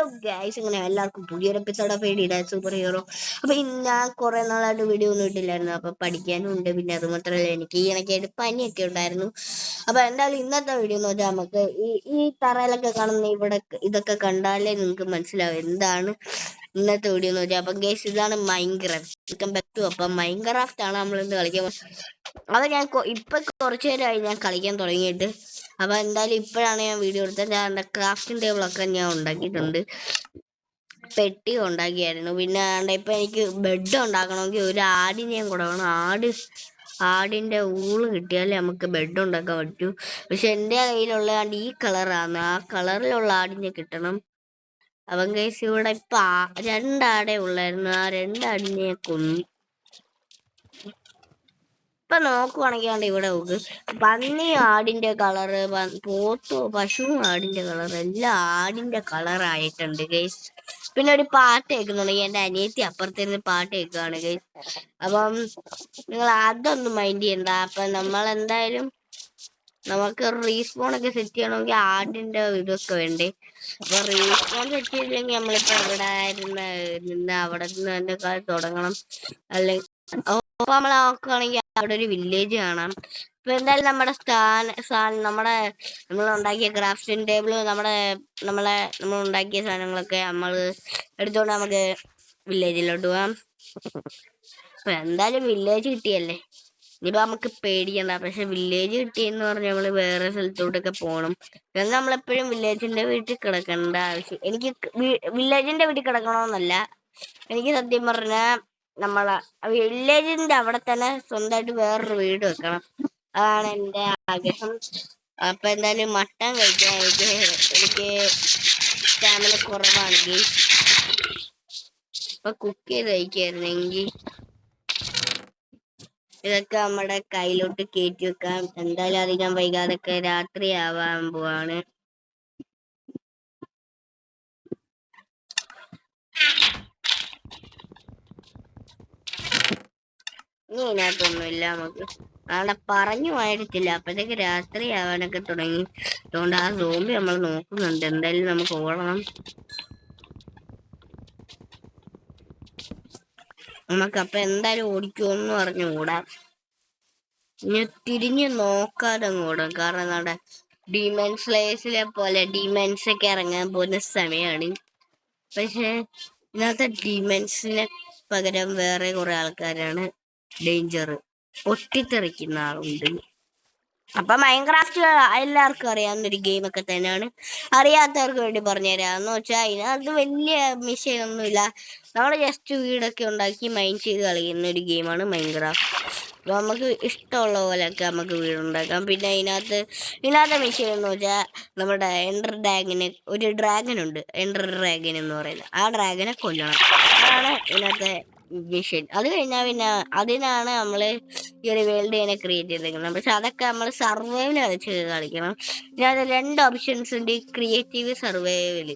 Hello guys, ഇങ്ങനെ എല്ലാവർക്കും പുതിയൊരു episode of idea super hero. അപ്പൊ ഞാൻ കുറെ നാളായിട്ട് വീഡിയോ ഒന്നും ഇട്ടില്ലായിരുന്നു. അപ്പൊ പഠിക്കാനും ഉണ്ട്, പിന്നെ അത് മാത്രമല്ല എനിക്ക് ഈ ഇണക്കായിട്ട് പനിയൊക്കെ ഉണ്ടായിരുന്നു. അപ്പൊ എന്തായാലും ഇന്നത്തെ വീഡിയോ എന്ന് വെച്ചാൽ നമുക്ക് ഈ തറയിലൊക്കെ കാണുന്ന ഇവിടെ ഇതൊക്കെ കണ്ടാലേ നിങ്ങൾക്ക് മനസ്സിലാവും എന്താണ് ഇന്നത്തെ വീഡിയോ എന്ന് വെച്ചാൽ. അപ്പൊ ഗൈസ്, ഇതാണ് മൈൻക്രാഫ്റ്റ്. അപ്പൊ മൈൻക്രാഫ്റ്റ് ആണ് നമ്മൾ ഇന്ന് കളിക്കാൻ. അത് ഞാൻ ഇപ്പൊ കുറച്ചു നേരമായി ഞാൻ കളിക്കാൻ തുടങ്ങിയിട്ട്. അപ്പൊ എന്തായാലും ഇപ്പോഴാണ് ഞാൻ വീഡിയോ എടുത്തത്. ഞാൻ എൻ്റെ ക്രാഫ്റ്റിംഗ് ടേബിളൊക്കെ ഞാൻ ഉണ്ടാക്കിയിട്ടുണ്ട്, പെട്ടി ഉണ്ടാക്കിയായിരുന്നു. പിന്നെ ഇപ്പൊ എനിക്ക് ബെഡ് ഉണ്ടാക്കണമെങ്കിൽ ഒരു ആടിനെയും കൂടെ വേണം. ആടിന്റെ ഊള് കിട്ടിയാലേ നമുക്ക് ബെഡ് ഉണ്ടാക്കാൻ പറ്റൂ. പക്ഷെ എൻ്റെ കയ്യിലുള്ള ഈ കളറാണ്, ആ കളറിലുള്ള ആടിനെ കിട്ടണം. അവൻ കേസ് ഇവിടെ ഇപ്പൊ രണ്ടാടേ ഉള്ളായിരുന്നു. ആ രണ്ടാടിനെ കൊന്നു. ഇപ്പൊ നോക്കുവാണെങ്കിൽ ഇവിടെ നോക്ക്, പന്നി ആടിന്റെ കളറ്, പശുവും ആടിന്റെ കളർ, എല്ലാം ആടിന്റെ കളറായിട്ടുണ്ട് ഗൈസ്. പിന്നെ ഒരു പാട്ട് കേൾക്കുന്നുണ്ടെങ്കിൽ എന്റെ അനിയത്തി അപ്പുറത്തിരുന്ന് പാട്ട് കേൾക്കുകയാണ് ഗൈസ്. അപ്പം നിങ്ങൾ അതൊന്നും മൈൻഡ് ചെയ്യണ്ട. അപ്പൊ നമ്മളെന്തായാലും നമുക്ക് റീസ്പോൺ ഒക്കെ സെറ്റ് ചെയ്യണമെങ്കിൽ ആടിന്റെ ഇതൊക്കെ വേണ്ടേ. അപ്പൊ റീസ്പോൺ സെറ്റ് ചെയ്തില്ലെങ്കിൽ നമ്മളിപ്പോ എവിടെ നിന്ന് അവിടെ നിന്ന് തന്നെ തുടങ്ങണം. അല്ലെങ്കിൽ അപ്പൊ നമ്മൾ നോക്കുകയാണെങ്കിൽ അവിടെ ഒരു വില്ലേജ് കാണാം. ഇപ്പൊ എന്തായാലും നമ്മുടെ നമ്മൾ ഉണ്ടാക്കിയ ക്രാഫ്റ്റിംഗ് ടേബിള്, നമ്മൾ ഉണ്ടാക്കിയ സാധനങ്ങളൊക്കെ നമ്മൾ എടുത്തോണ്ട് നമുക്ക് വില്ലേജിലോട്ട് പോവാം. അപ്പൊ എന്തായാലും വില്ലേജ് കിട്ടിയല്ലേ, ഇനിയിപ്പോ നമുക്ക് പേടിക്കണ്ട. പക്ഷെ വില്ലേജ് കിട്ടിയെന്ന് പറഞ്ഞാൽ നമ്മള് വേറെ സ്ഥലത്തോട്ടൊക്കെ പോകണം. എന്നാൽ നമ്മളെപ്പോഴും വില്ലേജിന്റെ വീട്ടിൽ കിടക്കേണ്ട ആവശ്യം. എനിക്ക് വില്ലേജിന്റെ വീട്ടിൽ കിടക്കണമെന്നല്ല, എനിക്ക് സത്യം പറഞ്ഞാ നമ്മളെ വില്ലേജിന്റെ അവിടെ തന്നെ സ്വന്തമായിട്ട് വേറൊരു വീട് വെക്കണം. അതാണ് എൻ്റെ ആഗ്രഹം. അപ്പൊ എന്തായാലും മട്ടൻ കഴിക്കാൻ എനിക്ക് സ്റ്റാമിന കുറവാണ് ഗൈസ്. അപ്പൊ കുക്ക് ചെയ്ത് കഴിക്കായിരുന്നെങ്കിൽ ഇതൊക്കെ നമ്മുടെ കയ്യിലോട്ട് കയറ്റി വെക്കാം. എന്തായാലും അധികം വൈകാതൊക്കെ രാത്രി ആവാൻ പോവാണ്. ഇനി ഇതിനകത്തൊന്നുമില്ല നമുക്ക്. അവിടെ പറഞ്ഞു ആയിട്ടില്ല, അപ്പോഴത്തേക്ക് രാത്രി ആവാനൊക്കെ തുടങ്ങി. അതുകൊണ്ട് ആ സോംബി നമ്മൾ നോക്കുന്നുണ്ട്. എന്തായാലും നമുക്ക് ഓടണം. നമുക്കപ്പൊ എന്തായാലും ഓടിക്കുമെന്ന് പറഞ്ഞു ഓടാം. ഇനി തിരിഞ്ഞു നോക്കാതെ ഓടാം. കാരണം നമ്മുടെ ഡീമൺ സ്ലേയേഴ്സിലെ പോലെ ഡീമൺസ് ഒക്കെ ഇറങ്ങാൻ പോകുന്ന സമയമാണ്. പക്ഷെ ഇന്നത്തെ ഡീമൺസിന് പകരം വേറെ കുറെ ആൾക്കാരാണ് ഡേഞ്ചർ. പൊട്ടിത്തെറിക്കുന്ന ആളുണ്ട്. അപ്പൊ മൈൻക്രാഫ്റ്റ് എല്ലാവർക്കും അറിയാവുന്ന ഒരു ഗെയിം ഒക്കെ തന്നെയാണ്. അറിയാത്തവർക്ക് വേണ്ടി പറഞ്ഞുതരാം. എന്ന് വെച്ചാൽ അതിനകത്ത് വലിയ മിഷനൊന്നുമില്ല. നമ്മൾ ജസ്റ്റ് വീടൊക്കെ ഉണ്ടാക്കി മൈൻ ചെയ്ത് കളിക്കുന്ന ഒരു ഗെയിമാണ് മൈൻക്രാഫ്റ്റ്. അപ്പൊ നമുക്ക് ഇഷ്ടമുള്ള പോലെയൊക്കെ നമുക്ക് വീടുണ്ടാക്കാം. പിന്നെ ഇതിനകത്തെ മിഷൻ എന്ന് വെച്ചാൽ നമ്മുടെ ഒരു ഡ്രാഗൻ ഉണ്ട്, എൻഡർ ഡ്രാഗൻ എന്ന് പറയുന്നത്. ആ ഡ്രാഗനെ കൊല്ലണം, അതാണ് ഇതിനകത്തെ മിഷൻ. അത് കഴിഞ്ഞാൽ പിന്നെ അതിനാണ് നമ്മൾ ഈ ഒരു വേൾഡ് തന്നെ ക്രിയേറ്റ് ചെയ്തേക്കുന്നത്. പക്ഷെ അതൊക്കെ നമ്മൾ സർവൈവല് വെച്ച് കളിക്കണം. ഇതിനകത്ത് 2 ഓപ്ഷൻസ് ഉണ്ട്, ക്രിയേറ്റീവ്, സർവൈവല്.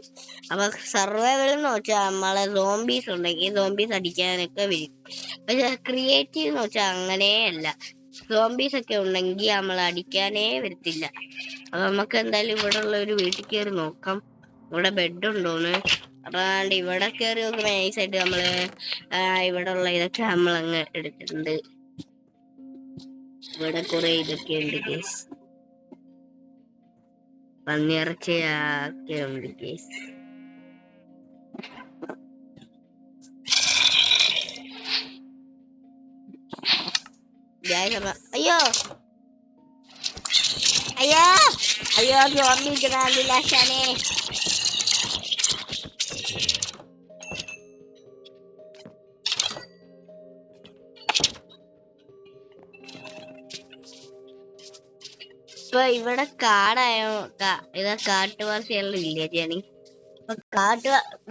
അപ്പൊ സർവൈവൽ എന്ന് വെച്ചാൽ നമ്മളെ സോംബീസ് ഉണ്ടെങ്കിൽ സോംബീസ് അടിക്കാനൊക്കെ വരും. പക്ഷെ ക്രിയേറ്റീവ് എന്ന് വെച്ചാൽ അങ്ങനെയല്ല. സോംബീസ് ഒക്കെ ഉണ്ടെങ്കിൽ നമ്മൾ അടിക്കാനേ വരത്തില്ല. അപ്പൊ നമുക്ക് എന്തായാലും ഇവിടെ ഉള്ള ഒരു വീട്ടിൽ കയറി നോക്കാം ഇവിടെ ബെഡ് ഉണ്ടോന്ന്. അപ്പൊ ഇവിടെ കയറി നോക്കുമ്പോ നൈസായിട്ട് നമ്മള് ഇവിടെ ഉള്ള ഇതൊക്കെ നമ്മളങ്ങ് എടുത്തിട്ടുണ്ട്. ഇവിടെ കുറെ ഇതൊക്കെ ഉണ്ട് കേസ്, പന്നിയിറച്ചിയൊക്കെ ഉണ്ട് കേസ്. അയ്യോ അയ്യോ അയ്യോ, ഓർമ്മിക്കുന്നില്ല ശാനെ. ഇപ്പൊ ഇവിടെ കാടായോ, കാട്ടുവാസിയുള്ള വില്ലേജാണ്. അപ്പൊ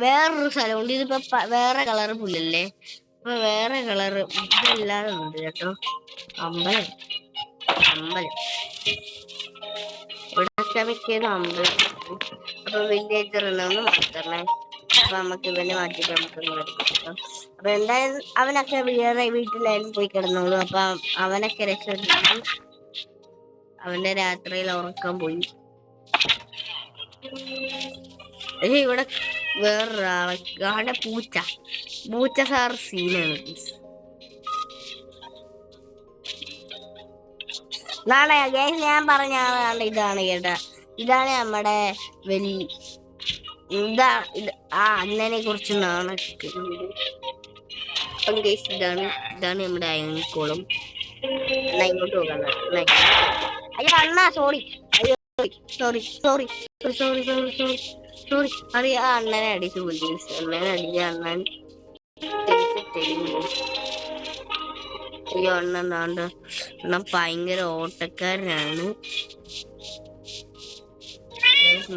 വേറൊരു സ്ഥലമുണ്ട്. ഇതിപ്പോ വേറെ കളറ് പുല്ലല്ലേ. ഇപ്പൊ വേറെ കളറ് ഇതല്ലാതെ ഉണ്ട് കേട്ടോ. അമ്പലം ഇവിടെ മിക്കതും അമ്പലം. അപ്പൊ വില്ലേജർ ഒന്ന് മാറ്റണേ. അപ്പൊ നമുക്ക് ഇവനെ മാറ്റിട്ട് നമുക്ക് അപ്പൊ എന്തായാലും അവനൊക്കെ വേറെ വീട്ടിലായാലും പോയി കിടന്നോളൂ. അപ്പൊ അവനൊക്കെ രക്ഷപ്പെട്ടു. അവന്റെ രാത്രിയിൽ ഉറക്കം പോയി. പക്ഷെ ഇവിടെ വേറൊരാളെ പൂച്ച പൂച്ച സാർ സീനാണ്. നാളെ ഞാൻ പറഞ്ഞ ആളാണ്ട് ഇതാണ് കേട്ടാ. ഇതാണ് നമ്മുടെ ഇതാ അണ്ണനെ കുറിച്ച് ഇതാണ് നമ്മുടെ അയൽക്കോളം. എന്നാ ഇങ്ങോട്ട് പോകാം. അയ്യോ അണ്ണാ സോറി. അയ്യോ sorry sorry sorry sorry sorry sorry. അത് ആ അണ്ണനെ അടിച്ചു പോയി. അണ്ണനെ അടിച്ച അണ്ണൻ അയ്യോ അണ്ണൻ താണ്ട് അണ്ണൻ ഭയങ്കര ഓട്ടക്കാരനാണ്.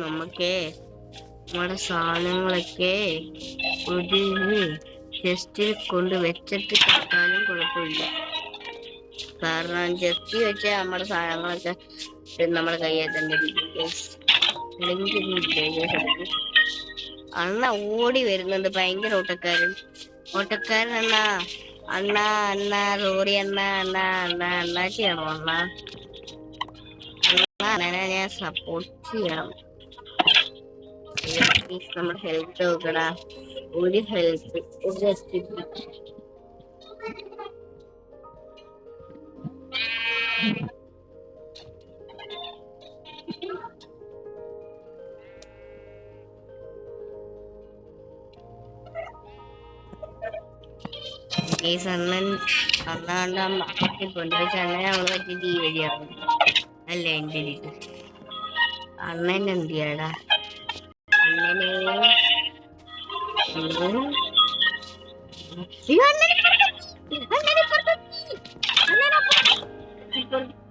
നമുക്കേ നമ്മുടെ സാധനങ്ങളൊക്കെ ഒരു ചെസ്റ്റിൽ കൊണ്ട് വെച്ചിട്ട് കെട്ടാനും കുഴപ്പമില്ല. കാരണം ചെസ്റ്റിൽ വെച്ച് നമ്മുടെ സാധനങ്ങളൊക്കെ നമ്മുടെ കയ്യിൽ തന്നെ അണ്ണ ഓടി വരുന്നുണ്ട്. ഭയങ്കര ഓട്ടക്കാരൻ അണ്ണാ അണ്ണാ സോറി അണ്ണാ ചെയ്യണോ അണ്ണനെ ഞാൻ സപ്പോർട്ട് ചെയ്യണം. നമ്മുടെ ഹെൽത്ത് നോക്കടാ. ഒരു ഹെൽത്ത് അണ്ണാണ്ട് കൊണ്ടുപോയി അണ്ണനെ നമ്മള് പറ്റി ഈ വഴിയാണ് അല്ലേ എന്റെ ഇത് അണ്ണൻ എന്ത് ചെയ്യാടാ.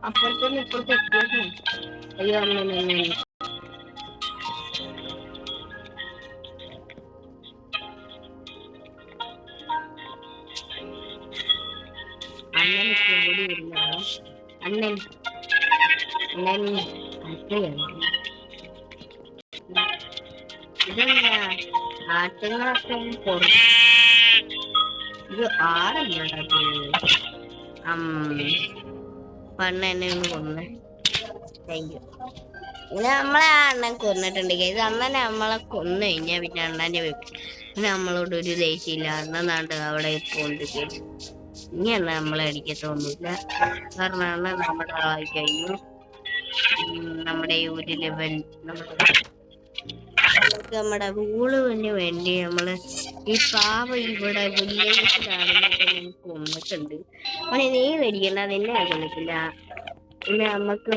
അപ്പുറത്തെ അയ്യോ അണ്ണൻ ഓടി വരുന്നതാണ്. അണ്ണൻ ഇതെന്താ ആറ്റങ്ങളൊക്കെ ഇത് ആരല്ലാണ്ടത് എന്നെ ഒന്ന് കൊന്നേ. Thank you. പിന്നെ നമ്മളെ ആ അണ്ണൻ കൊന്നിട്ടുണ്ട്. ഇത് അണ്ണനെ നമ്മളെ കൊന്നു കഴിഞ്ഞാ പിന്നെ അണ്ണന്റെ പിന്നെ നമ്മളോട് ഒരു ദേഷ്യമില്ല. അണ്ണനാണ്ട് അവിടെ പോണ്ട് ഇനി അണ്ണ നമ്മളെ അടിക്കത്തൊന്നുമില്ല. കാരണം അണ്ണൻ നമ്മുടെ ആയി കഴിഞ്ഞു. നമ്മുടെ ഒരു ലെവൽ നമ്മുടെ റൂളിന് വേണ്ടി നമ്മള് ഈ പാവ ഇവിടെ വില്ലേജിലാണെന്നൊക്കെ കൊന്നിട്ടുണ്ട്. അവനെ നീ മേടിക്കണ്ട, നിന്നെ ഞാൻ കൊന്നിട്ടില്ല. പിന്നെ നമ്മക്ക്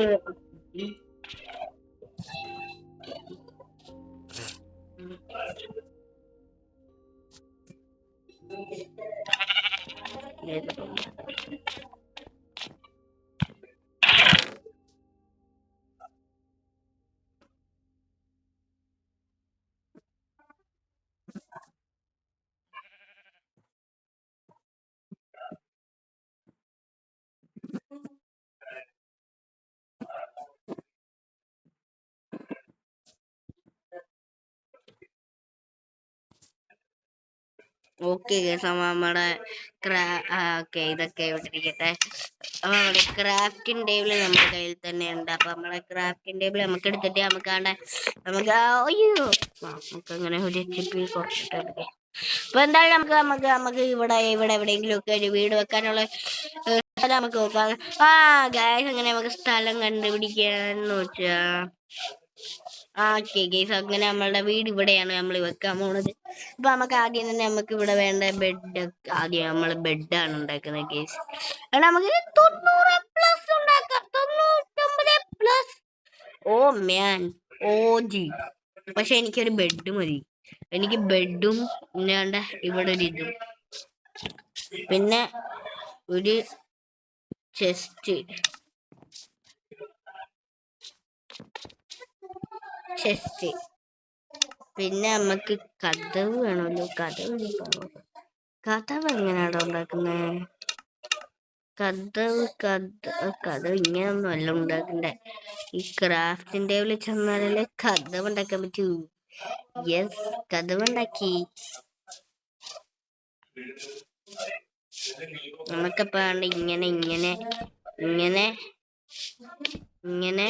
ഓക്കെ നമ്മുടെ ഇതൊക്കെ ഇവിട്ടിരിക്കട്ടെ. അപ്പൊ നമ്മുടെ ക്രാഫ്റ്റിംഗ് ടേബിൾ നമ്മുടെ കയ്യിൽ തന്നെ ഉണ്ട്. അപ്പൊ നമ്മുടെ ക്രാഫ്റ്റിംഗ് ടേബിൾ നമുക്ക് എടുത്തിട്ട് നമുക്ക് അയ്യോ നമുക്ക് അങ്ങനെ ഒരു ചിപ്പി കുറച്ചിട്ട് അപ്പൊ എന്തായാലും നമുക്ക് ഇവിടെ എവിടെയെങ്കിലും ഒക്കെ ഒരു വീട് വെക്കാനുള്ള സ്ഥലം നമുക്ക് നോക്കാം. ഗായ്സ് അങ്ങനെ നമുക്ക് സ്ഥലം കണ്ടുപിടിക്കാന്ന് വെച്ചാ ഓക്കെ ഗൈസ് അങ്ങനെ നമ്മളുടെ വീട് ഇവിടെയാണ് നമ്മൾ വെക്കാൻ പോണത്. അപ്പൊ നമുക്ക് ആദ്യം തന്നെ നമുക്ക് ഇവിടെ വേണ്ട ബെഡ്. ആദ്യം നമ്മൾ ബെഡാണ് ഉണ്ടാക്കുന്നത് ഗൈസ്. നമുക്ക് 90+ ഉണ്ടാക്കാം. 99+. ഓ മ്യാൻ ഓജി. പക്ഷെ എനിക്കൊരു ബെഡ് മതി. എനിക്ക് ബെഡും പിന്നെ ഇവിടെ ഒരു ഇതും പിന്നെ ഒരു ചെസ്റ്റ് പിന്നെ നമ്മക്ക് കതവ് വേണമല്ലോ. കതവ് എങ്ങനെയാണോ ഉണ്ടാക്കുന്നത്? കതവ് ഇങ്ങനെയൊന്നും അല്ല ഉണ്ടാക്കണ്ടേ. ഈ ക്രാഫ്റ്റിംഗ് ടേബിളിൽ ചെന്നാലല്ലേ കതവ് ഉണ്ടാക്കാൻ പറ്റൂ. യെസ് കതവ് ഉണ്ടാക്കി. നമുക്കപ്പോ ഇങ്ങനെ ഇങ്ങനെ ഇങ്ങനെ ഇങ്ങനെ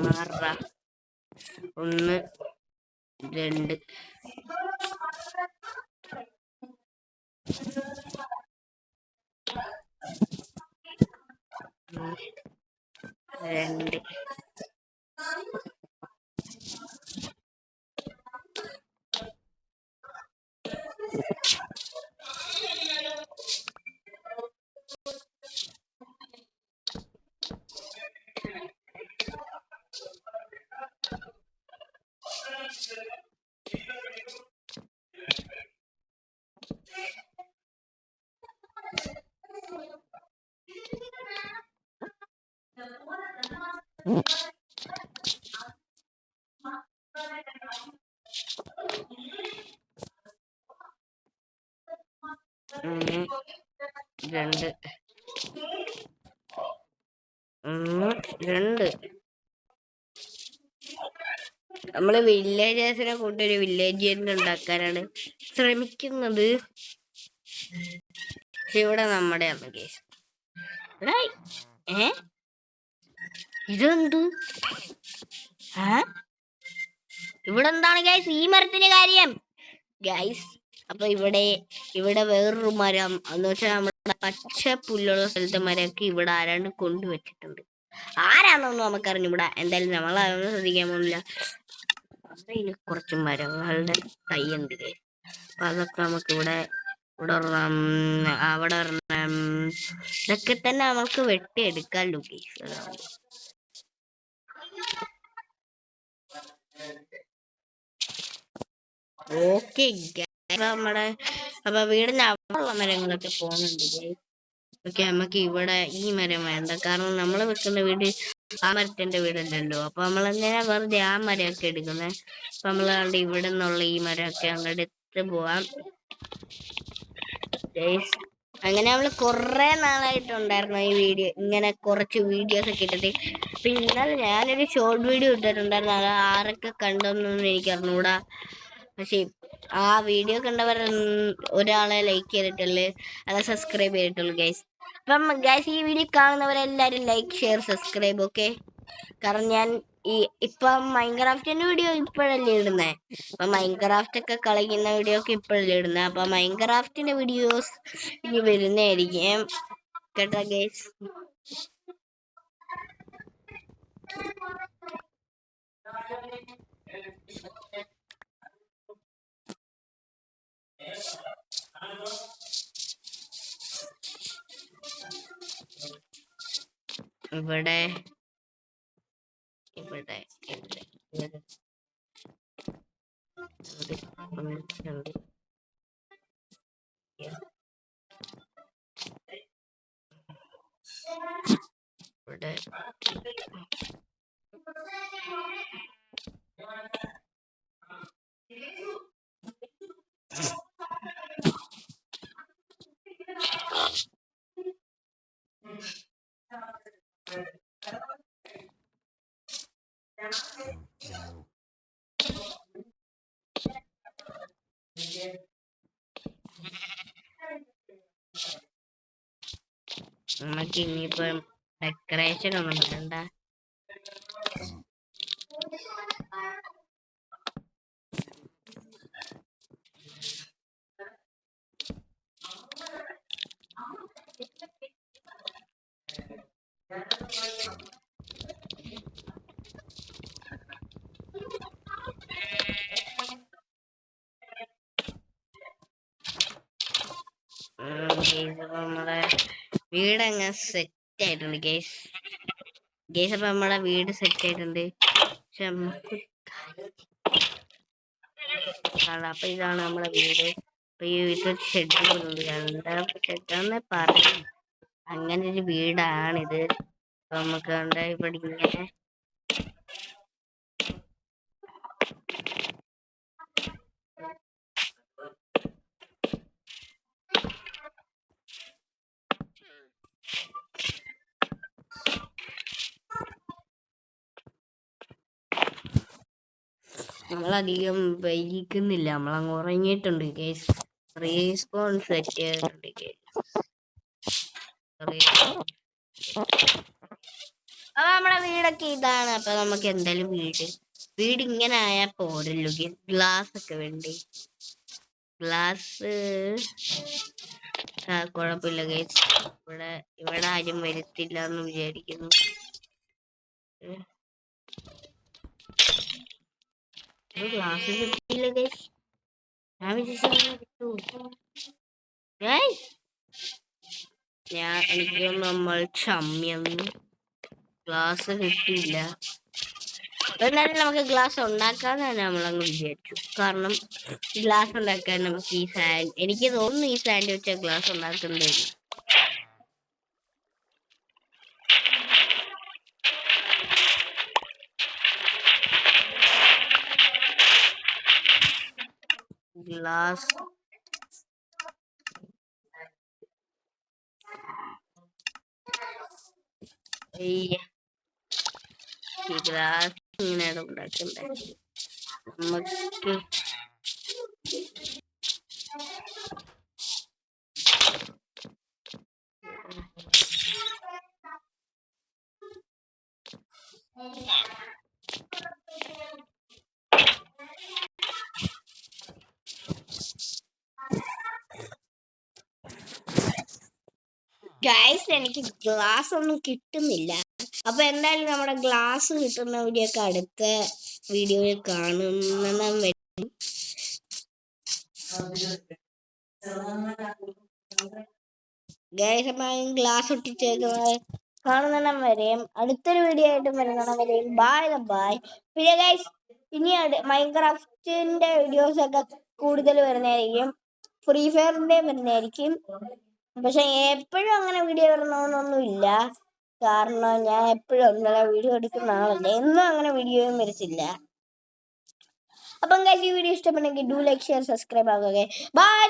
മാറാ 1 2 2 2 2 നമ്മള് വില്ലേജേഴ്സിനെ കൂട്ടൊരു വില്ലേജ് ഉണ്ടാക്കാനാണ് ശ്രമിക്കുന്നത്. പക്ഷെ ഇവിടെ നമ്മുടെ ആണ് കേസ്. ഇതെന്ത് ഇവിടെ എന്താണ് ഗൈസ് ഈ മരത്തിന്റെ കാര്യം ഗൈസ്? അപ്പൊ ഇവിടെ വേറൊരു മരം എന്ന് വെച്ചാൽ നമ്മുടെ പച്ച പുല്ലുള്ള സ്ഥലത്തെ മരമൊക്കെ ഇവിടെ ആരാണ്ട് കൊണ്ടുവച്ചിട്ടുണ്ട്. ആരാന്നൊന്നും നമുക്കറിഞ്ഞൂടാ. എന്തായാലും നമ്മളതൊന്നും ശ്രദ്ധിക്കാൻ പോകുന്നില്ല. അതിന് കുറച്ച് മരങ്ങളുടെ തൈയുണ്ട്. അപ്പൊ അതൊക്കെ നമുക്ക് ഇവിടെ അവിടെ ഇതൊക്കെ തന്നെ നമുക്ക് വെട്ടിയെടുക്കാമല്ലോ ഗൈസ്. ഓക്കെ നമ്മുടെ അപ്പൊ വീടിന്റെ അവിടെയുള്ള മരങ്ങളൊക്കെ പോകുന്നുണ്ട്. ഓക്കെ നമുക്ക് ഇവിടെ ഈ മരം വേണ്ട, കാരണം നമ്മൾ വെക്കുന്ന വീട് ആ മരത്തിന്റെ വീടല്ലല്ലോ. അപ്പൊ നമ്മളെങ്ങനെ വെറുതെ ആ മരമൊക്കെ എടുക്കുന്നത്? അപ്പൊ നമ്മൾ കണ്ട് ഇവിടെ നിന്നുള്ള ഈ മരമൊക്കെ അങ്ങോട്ട് എടുത്ത് പോവാം. അങ്ങനെ നമ്മള് കുറെ നാളായിട്ടുണ്ടായിരുന്നു ഈ വീഡിയോ, ഇങ്ങനെ കുറച്ച് വീഡിയോസ് ഒക്കെ ഇട്ടിട്ട്. പിന്നെ ഇന്നലെ ഞാനൊരു ഷോർട്ട് വീഡിയോ ഇട്ടിട്ടുണ്ടായിരുന്നു. അത് ആരൊക്കെ കണ്ടൊന്നും എനിക്ക് അറിഞ്ഞൂടാ. പക്ഷെ ആ വീഡിയോ കണ്ടവർ ഒരാളെ ലൈക്ക് ചെയ്തിട്ടുള്ളു, അല്ല സബ്സ്ക്രൈബ് ചെയ്തിട്ടുള്ളൂ ഗൈസ്. അപ്പം ഗൈസ് ഈ വീഡിയോ കാണുന്നവരെല്ലാരും ലൈക്ക് ഷെയർ സബ്സ്ക്രൈബ്. ഓക്കെ, കാരണം ഞാൻ ഇപ്പം മൈൻക്രാഫ്റ്റിന്റെ വീഡിയോ ഇപ്പോഴല്ലേ ഇടുന്നേ. അപ്പൊ മൈൻക്രാഫ്റ്റ് ഒക്കെ കളിക്കുന്ന വീഡിയോ ഒക്കെ ഇപ്പോഴല്ലേ ഇടുന്നത്. അപ്പൊ മൈൻക്രാഫ്റ്റിന്റെ വീഡിയോസ് ഇനി വരുന്നതായിരിക്കും കേട്ടോ ഗൈസ്. ഇവിടെ ഇവിടെ ഇവിടെ ഇവിടെ നമുക്ക് ഇനിയിപ്പം ഡെക്കറേഷൻ ഒന്നും വേണ്ട. നമ്മളെ വീടങ്ങ് സെറ്റ് ആയിട്ടുണ്ട് ഗേസ്. അപ്പൊ നമ്മളെ വീട് സെറ്റ് ആയിട്ടുണ്ട്. പക്ഷെ അപ്പൊ ഇതാണ് നമ്മളെ വീട്. അപ്പൊ ഈ വീട്ടിൽ ഷെഡ് പോലുണ്ട്, 2 ഷെഡാന്ന് പറയും. അങ്ങനെ ഒരു വീടാണിത്. അപ്പൊ നമുക്ക് ഇവിടെ ഇങ്ങനെ നമ്മളധികം വൈകിക്കുന്നില്ല, നമ്മളങ്ങ് ഉറങ്ങിയിട്ടുണ്ട് കേസ്. റീസ്പോൺസ് സെറ്റ് ചെയ്തിട്ടുണ്ട് കേസ്. അപ്പൊ നമ്മുടെ വീടൊക്കെ ഇതാണ്. അപ്പൊ നമുക്ക് എന്തായാലും വീട് ഇങ്ങനെ ആയാൽ പോരല്ലോ. ഗ്ലാസ് ഒക്കെ വേണ്ടേ? ഗ്ലാസ് കുഴപ്പമില്ല ഗൈസ്. ഇവിടെ ആരും വരുത്തില്ല എന്ന് വിചാരിക്കുന്നു. ഗ്ലാസ് കിട്ടിയില്ല ഗൈസ്. ഞാൻ വിചാരിച്ചു എനിക്ക് നമ്മൾ ചമ്മിയൊന്നും ഗ്ലാസ് കിട്ടിയില്ല. എന്നാലും നമുക്ക് ഗ്ലാസ് ഉണ്ടാക്കാന്ന് തന്നെ നമ്മളങ്ങ് വിചാരിച്ചു. കാരണം ഗ്ലാസ് ഉണ്ടാക്കാൻ നമുക്ക് ഈ സാൻഡ്, എനിക്ക് തോന്നുന്നു ഈ സാൻഡ് വെച്ച ഗ്ലാസ് ഉണ്ടാക്കുന്നത്. ഗ്ലാസ് ഈ ഗ്ലാസ് ഇങ്ങനെയാണ് ഉണ്ടാക്കുന്നത്. നമുക്ക് ഗൈസ് എനിക്ക് ഗ്ലാസ് ഒന്നും കിട്ടുന്നില്ല. അപ്പൊ എന്തായാലും നമ്മുടെ ഗ്ലാസ് കിട്ടുന്ന വീഡിയോ ഒക്കെ അടുത്ത വീഡിയോയിൽ കാണുന്ന ഗൈസ്. അപ്പൊ ഗ്ലാസ് ഒട്ടിച്ചേക്കുന്നത് കാണുന്നിടം വരെയും അടുത്തൊരു വീഡിയോ ആയിട്ട് വരുന്നിടം വരെയും ബൈ. പിന്നെ ഗൈസ് ഇനി മൈൻക്രാഫ്റ്റിന്റെ വീഡിയോസ് ഒക്കെ കൂടുതൽ വരുന്നതായിരിക്കും. ഫ്രീ ഫയറിന്റെ വരുന്നതായിരിക്കും. പക്ഷെ എപ്പോഴും അങ്ങനെ വീഡിയോ വരണമെന്നൊന്നും ഇല്ല. കാരണം ഞാൻ എപ്പോഴും ഒന്നര വീഡിയോ എടുക്കുന്ന ആളല്ലേ. എന്നും അങ്ങനെ വീഡിയോയും വരത്തില്ല. അപ്പം ഗൈസ് ഈ വീഡിയോ ഇഷ്ടപ്പെട്ടെങ്കിൽ ഡു ലൈക്ക് ഷെയർ സബ്സ്ക്രൈബ് ആകുക. ബൈ.